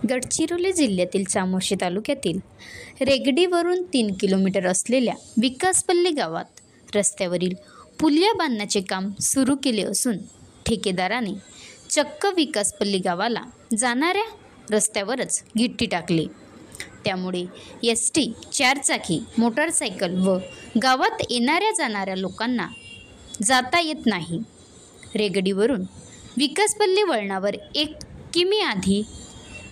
गडचिरोली जिल्ह्यातील चामोर्शी तालुक्यातील रेगडीवरून 3 किलोमीटर असलेल्या विकासपल्ली गावात रस्त्यावरील पुलिया बांधण्याचे काम सुरू केले असून ठेकेदाराने चक्क विकासपल्ली गावाला जाणाऱ्या रस्त्यावरच गिट्टी टाकली। त्यामुळे एसटी, चारचाकी, मोटारसायकल व गावात येणाऱ्या जाणाऱ्या लोकांना जाता येत नाही। रेगडीवरून विकासपल्ली वळणावर 1 किमी आधी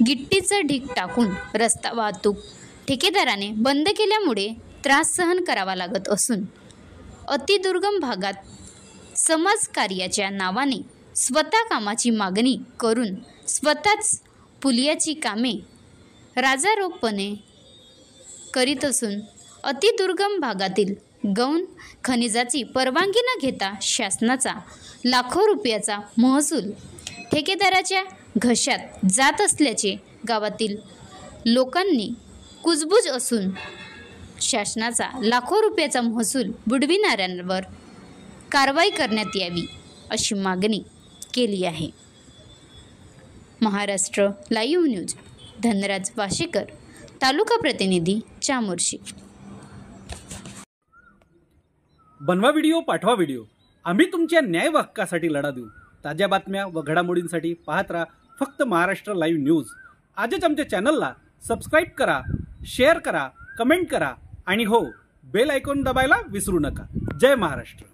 गिट्टीचा ढीग टाकून रस्ता वाहतूक ठेकेदाराने बंद केल्यामुळे त्रास सहन करावा लागत असून अतिदुर्गम भागात समाजकार्याच्या नावाने स्वतः कामाची मागणी करून स्वतःच पुलियाची कामे राजारोपणे करीत असून अतिदुर्गम भागातील गौण खनिजाची परवानगी न घेता शासनाचा लाखो रुपयाचा महसूल ठेकेदाराच्या घशात जात असल्याचे गावातील लोकांनी कुजबूज असून शासनाचा लाखो रुपयाचा महसूल बुडविणाऱ्यांवर कारवाई करण्यात यावी अशी मागणी केली आहे। महाराष्ट्र लाईव्ह न्यूज, धनराज वाशेकर, तालुका प्रतिनिधी, चामोर्शी। बनवा व्हिडिओ, पाठवा व्हिडिओ, आम्ही तुमच्या न्याय व हक्कासाठी लढा देऊ। ताज्या बातम्या व घडामोडींसाठी पाहत राहा फक्त महाराष्ट्र लाईव्ह न्यूज। आजच आमच्या चॅनलला सबस्क्राईब करा, शेअर करा, कमेंट करा आणि हो, बेल आयकॉन दाबायला विसरू नका। जय महाराष्ट्र।